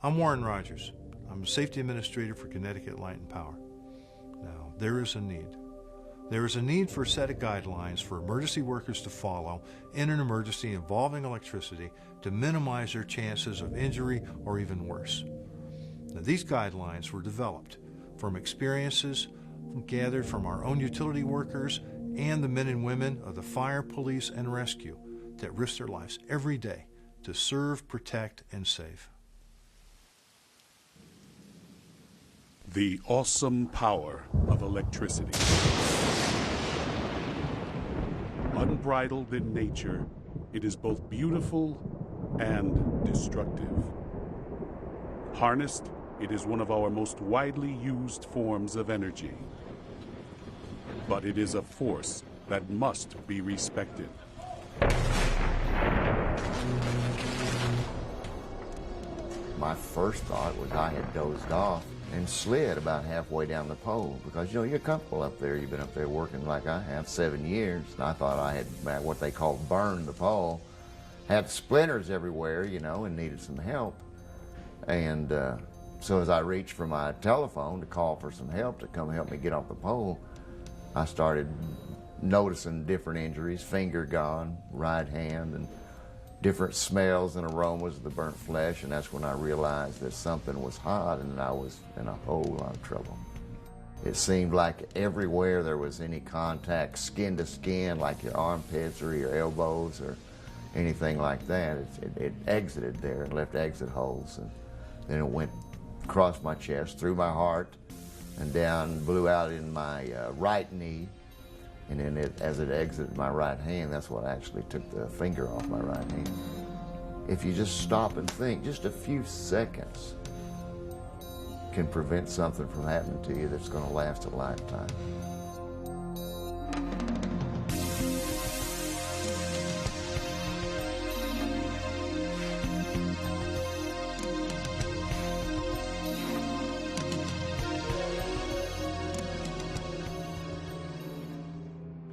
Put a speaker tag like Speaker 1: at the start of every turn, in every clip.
Speaker 1: I'm Warren Rogers. I'm a safety administrator for Connecticut Light and Power. Now, there is a need. There is a need for a set of guidelines for emergency workers to follow in an emergency involving electricity to minimize their chances of injury or even worse. Now, these guidelines were developed from experiences gathered from our own utility workers and the men and women of the fire, police, and rescue that risk their lives every day to serve, protect, and save.
Speaker 2: The awesome power of electricity. Unbridled in nature, it is both beautiful and destructive. Harnessed, it is one of our most widely used forms of energy. But it is a force that must be respected.
Speaker 3: My first thought was I had dozed off and slid about halfway down the pole because, you know, you're comfortable up there. You've been up there working like I have 7 years. And I thought I had what they call burned the pole, had splinters everywhere, you know, and needed some help. And so as I reached for my telephone to call for some help to come help me get off the pole, I started noticing different injuries, finger gone, right hand, and different smells and aromas of the burnt flesh, and that's when I realized that something was hot and I was in a whole lot of trouble. It seemed like everywhere there was any contact, skin to skin, like your armpits or your elbows or anything like that, it exited there and left exit holes. And then it went across my chest, through my heart, and down, blew out in my right knee. And then as it exited my right hand, that's what actually took the finger off my right hand. If you just stop and think, just a few seconds can prevent something from happening to you that's going to last a lifetime.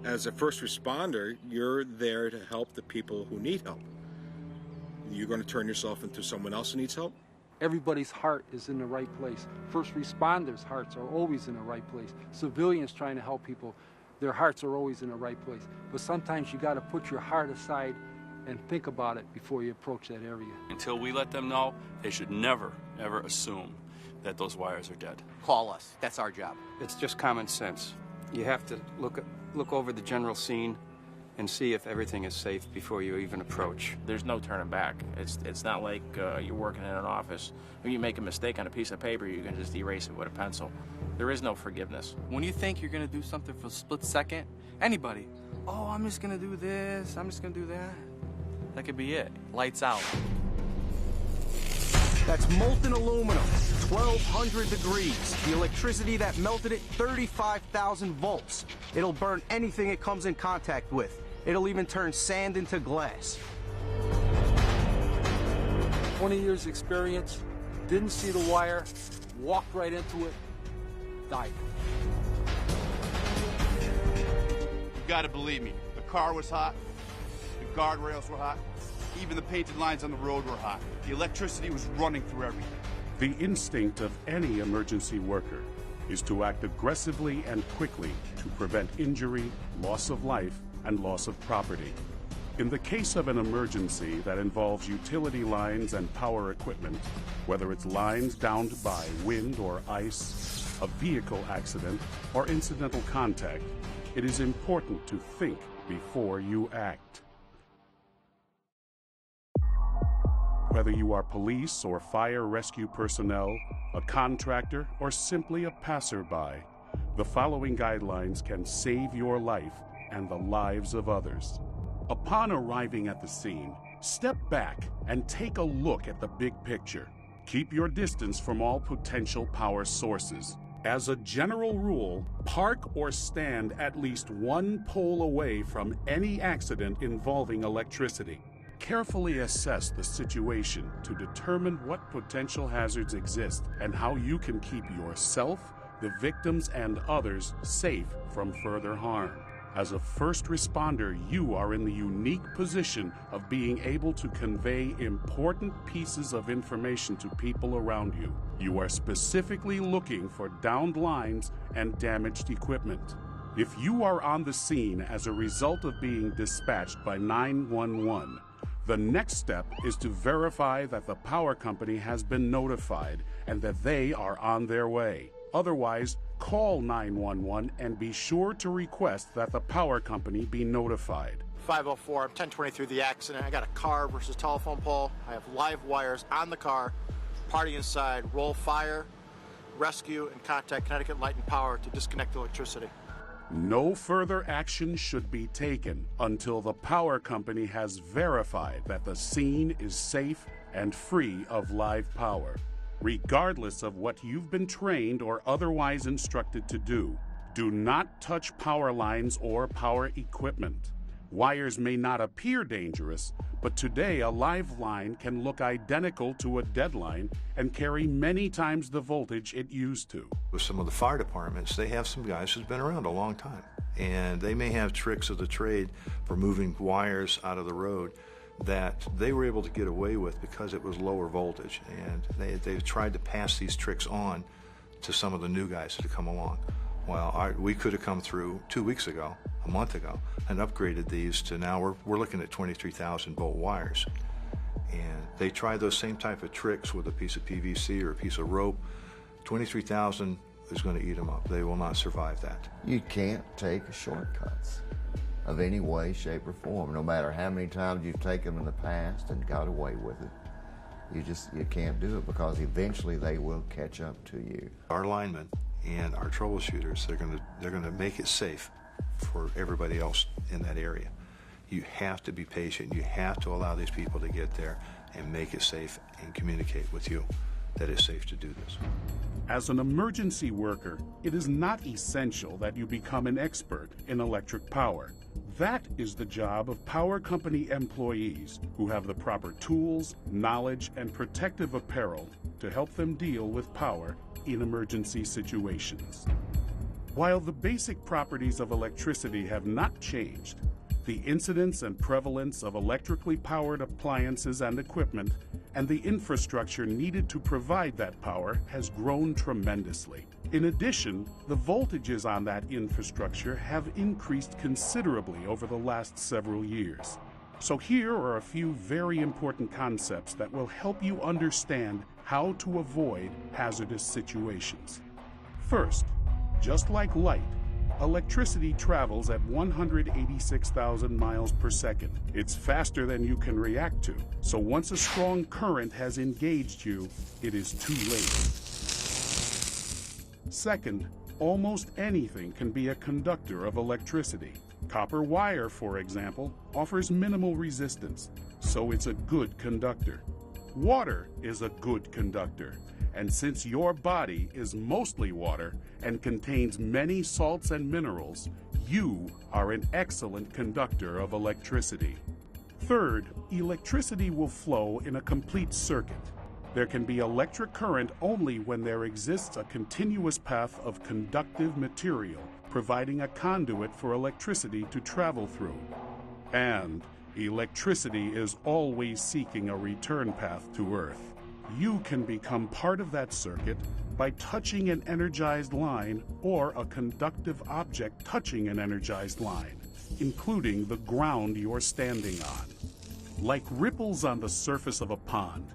Speaker 4: As a first responder, you're there to help the people who need help. You're going to turn yourself into someone else who needs help?
Speaker 5: Everybody's heart is in the right place. First responders' hearts are always in the right place. Civilians trying to help people, their hearts are always in the right place. But sometimes you got to put your heart aside and think about it before you approach that area.
Speaker 6: Until we let them know, they should never, ever assume that those wires are dead.
Speaker 7: Call us. That's our job.
Speaker 8: It's just common sense. You have to look over the general scene and see if everything is safe before you even approach.
Speaker 9: There's no turning back. It's not like you're working in an office. When you make a mistake on a piece of paper, you can just erase it with a pencil. There is no forgiveness.
Speaker 7: When you think you're going to do something for a split second, anybody, oh, I'm just going to do this, I'm just going to do that. That could be it. Lights out.
Speaker 10: That's molten aluminum, 1,200 degrees. The electricity that melted it, 35,000 volts. It'll burn anything it comes in contact with. It'll even turn sand into glass.
Speaker 5: 20 years experience, didn't see the wire, walked right into it, died.
Speaker 11: You gotta believe me, the car was hot, the guardrails were hot, even the painted lines on the road were hot. The electricity was running through everything.
Speaker 2: The instinct of any emergency worker is to act aggressively and quickly to prevent injury, loss of life, and loss of property. In the case of an emergency that involves utility lines and power equipment, whether it's lines downed by wind or ice, a vehicle accident, or incidental contact, it is important to think before you act. Whether you are police or fire rescue personnel, a contractor, or simply a passerby, the following guidelines can save your life and the lives of others. Upon arriving at the scene, step back and take a look at the big picture. Keep your distance from all potential power sources. As a general rule, park or stand at least one pole away from any accident involving electricity. Carefully assess the situation to determine what potential hazards exist and how you can keep yourself, the victims, and others safe from further harm. As a first responder, you are in the unique position of being able to convey important pieces of information to people around you. You are specifically looking for downed lines and damaged equipment. If you are on the scene as a result of being dispatched by 911, the next step is to verify that the power company has been notified and that they are on their way. Otherwise, call 911 and be sure to request that the power company be notified.
Speaker 12: 504, I'm 1020 through the accident. I got a car versus telephone pole. I have live wires on the car, party inside, roll fire, rescue, and contact Connecticut Light and Power to disconnect the electricity.
Speaker 2: No further action should be taken until the power company has verified that the scene is safe and free of live power. Regardless of what you've been trained or otherwise instructed to do, do not touch power lines or power equipment. Wires may not appear dangerous, but today a live line can look identical to a dead line and carry many times the voltage it used to.
Speaker 1: With some of the fire departments, they have some guys who's been around a long time, and they may have tricks of the trade for moving wires out of the road that they were able to get away with because it was lower voltage, and they've tried to pass these tricks on to some of the new guys that have come along. Well, we could have come through 2 weeks ago, a month ago, and upgraded these to now we're looking at 23,000 volt wires. And they try those same type of tricks with a piece of PVC or a piece of rope. 23,000 is going to eat them up. They will not survive that.
Speaker 3: You can't take shortcuts of any way, shape, or form, no matter how many times you've taken them in the past and got away with it. You can't do it because eventually they will catch up to you.
Speaker 1: Our linemen and our troubleshooters, they're going to make it safe for everybody else in that area. You have to be patient. You have to allow these people to get there and make it safe and communicate with you that it's safe to do this.
Speaker 2: As an emergency worker, it is not essential that you become an expert in electric power. That is the job of power company employees who have the proper tools, knowledge, and protective apparel to help them deal with power in emergency situations. While the basic properties of electricity have not changed, the incidence and prevalence of electrically powered appliances and equipment and the infrastructure needed to provide that power has grown tremendously. In addition, the voltages on that infrastructure have increased considerably over the last several years. So here are a few very important concepts that will help you understand how to avoid hazardous situations. First, just like light, electricity travels at 186,000 miles per second. It's faster than you can react to, so once a strong current has engaged you, it is too late. Second, almost anything can be a conductor of electricity. Copper wire, for example, offers minimal resistance, so it's a good conductor. Water is a good conductor, and since your body is mostly water and contains many salts and minerals, you are an excellent conductor of electricity. Third, electricity will flow in a complete circuit. There can be electric current only when there exists a continuous path of conductive material, providing a conduit for electricity to travel through. And electricity is always seeking a return path to Earth. You can become part of that circuit by touching an energized line or a conductive object touching an energized line, including the ground you're standing on. Like ripples on the surface of a pond,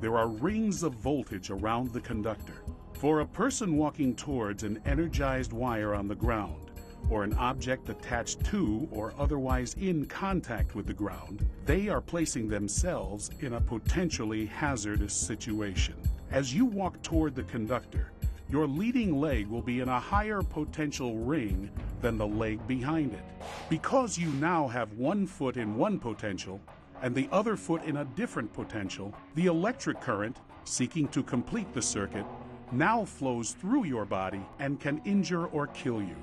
Speaker 2: there are rings of voltage around the conductor. For a person walking towards an energized wire on the ground, or an object attached to or otherwise in contact with the ground, they are placing themselves in a potentially hazardous situation. As you walk toward the conductor, your leading leg will be in a higher potential ring than the leg behind it. Because you now have one foot in one potential and the other foot in a different potential, the electric current, seeking to complete the circuit, now flows through your body and can injure or kill you.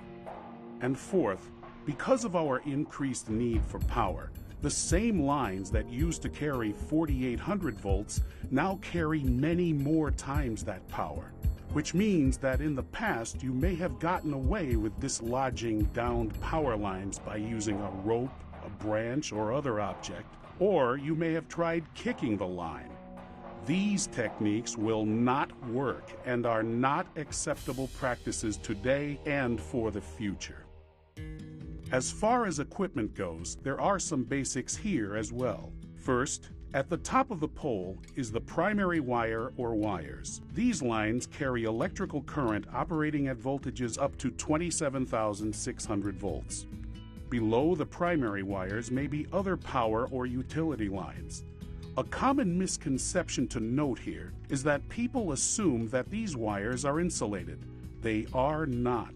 Speaker 2: And fourth, because of our increased need for power, the same lines that used to carry 4,800 volts now carry many more times that power. which means that in the past you may have gotten away with dislodging downed power lines by using a rope, a branch, or other object, or you may have tried kicking the line. These techniques will not work and are not acceptable practices today and for the future. As far as equipment goes, there are some basics here as well. First, at the top of the pole is the primary wire or wires. These lines carry electrical current operating at voltages up to 27,600 volts. Below the primary wires may be other power or utility lines. A common misconception to note here is that people assume that these wires are insulated. They are not.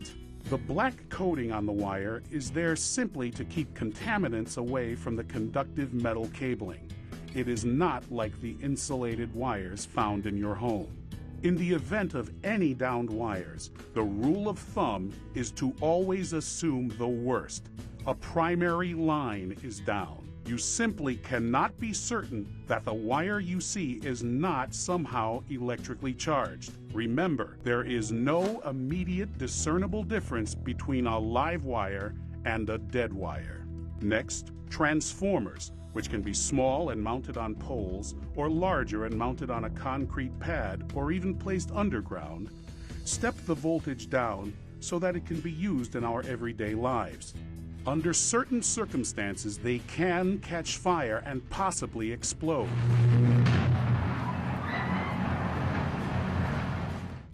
Speaker 2: The black coating on the wire is there simply to keep contaminants away from the conductive metal cabling. It is not like the insulated wires found in your home. In the event of any downed wires, the rule of thumb is to always assume the worst. A primary line is down. You simply cannot be certain that the wire you see is not somehow electrically charged. Remember, there is no immediate discernible difference between a live wire and a dead wire. Next, transformers, which can be small and mounted on poles, or larger and mounted on a concrete pad, or even placed underground, step the voltage down so that it can be used in our everyday lives. Under certain circumstances, they can catch fire and possibly explode.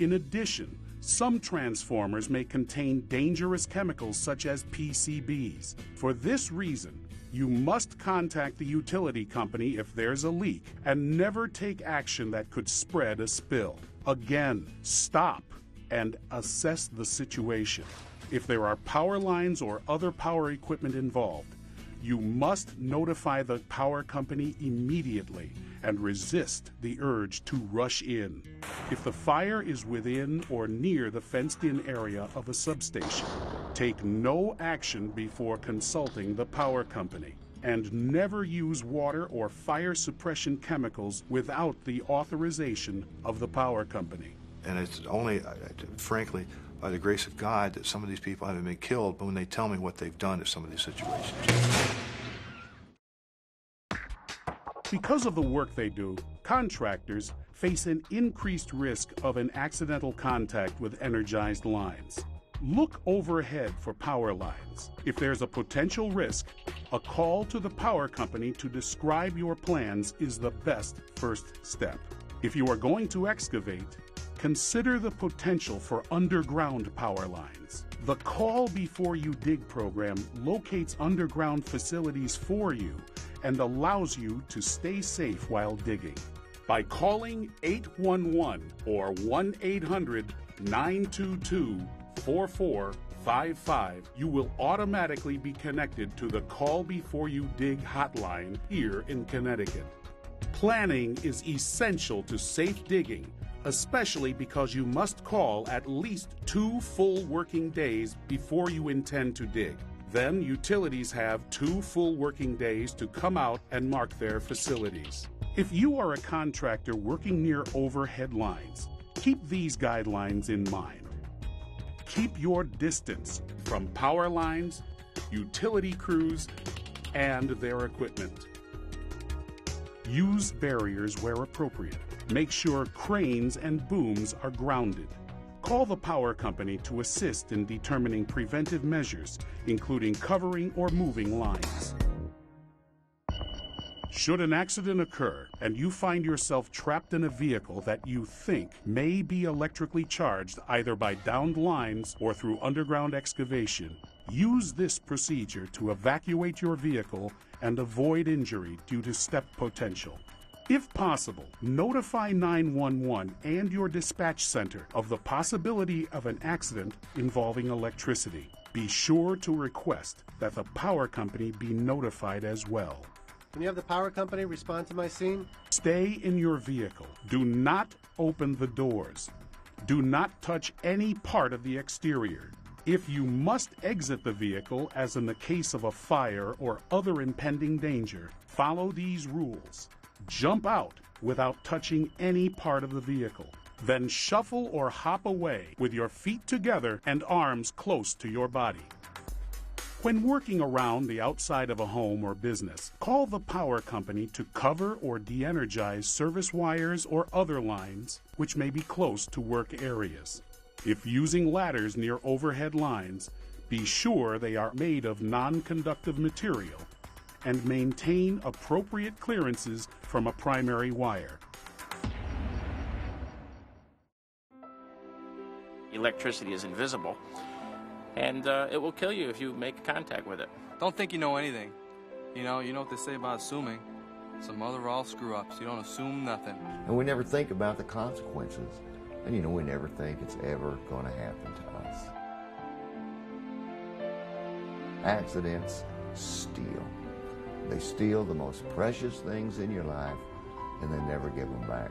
Speaker 2: In addition, some transformers may contain dangerous chemicals such as PCBs. For this reason, you must contact the utility company if there's a leak and never take action that could spread a spill. Again, stop and assess the situation. If there are power lines or other power equipment involved, you must notify the power company immediately and resist the urge to rush in. If the fire is within or near the fenced-in area of a substation, take no action before consulting the power company, and never use water or fire suppression chemicals without the authorization of the power company.
Speaker 1: And it's only, frankly, by the grace of God that some of these people haven't been killed, but when they tell me what they've done in some of these situations.
Speaker 2: Because of the work they do, contractors face an increased risk of an accidental contact with energized lines. Look overhead for power lines. If there's a potential risk, a call to the power company to describe your plans is the best first step. If you are going to excavate, consider the potential for underground power lines. The Call Before You Dig program locates underground facilities for you and allows you to stay safe while digging. By calling 811 or 1-800-922-4455, you will automatically be connected to the Call Before You Dig hotline here in Connecticut. Planning is essential to safe digging, especially because you must call at least 2 full working days before you intend to dig. Then utilities have 2 full working days to come out and mark their facilities. If you are a contractor working near overhead lines, keep these guidelines in mind. Keep your distance from power lines, utility crews, and their equipment. Use barriers where appropriate. Make sure cranes and booms are grounded. Call the power company to assist in determining preventive measures, including covering or moving lines. Should an accident occur and you find yourself trapped in a vehicle that you think may be electrically charged either by downed lines or through underground excavation, use this procedure to evacuate your vehicle and avoid injury due to step potential. If possible, notify 911 and your dispatch center of the possibility of an accident involving electricity. Be sure to request that the power company be notified as well.
Speaker 13: Can you have the power company respond to my scene?
Speaker 2: Stay in your vehicle. Do not open the doors. Do not touch any part of the exterior. If you must exit the vehicle, as in the case of a fire or other impending danger, follow these rules. Jump out without touching any part of the vehicle. Then shuffle or hop away with your feet together and arms close to your body. When working around the outside of a home or business, call the power company to cover or de-energize service wires or other lines which may be close to work areas. If using ladders near overhead lines, be sure they are made of non-conductive material and maintain appropriate clearances from a primary wire.
Speaker 9: Electricity is invisible, and it will kill you if you make contact with it.
Speaker 7: Don't think you know anything. You know what they say about assuming. Some mother of all screw-ups. You don't assume nothing.
Speaker 3: And we never think about the consequences. And we never think it's ever going to happen to us. Accidents steal. They steal the most precious things in your life, and they never give them back.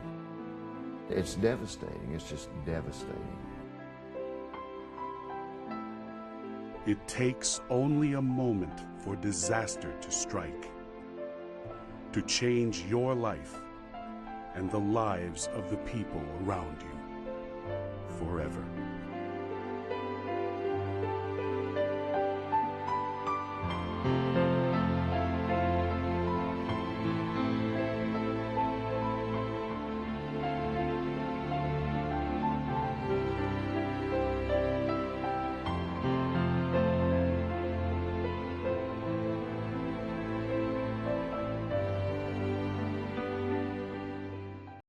Speaker 3: It's devastating. It's just devastating.
Speaker 2: It takes only a moment for disaster to strike, to change your life and the lives of the people around you forever.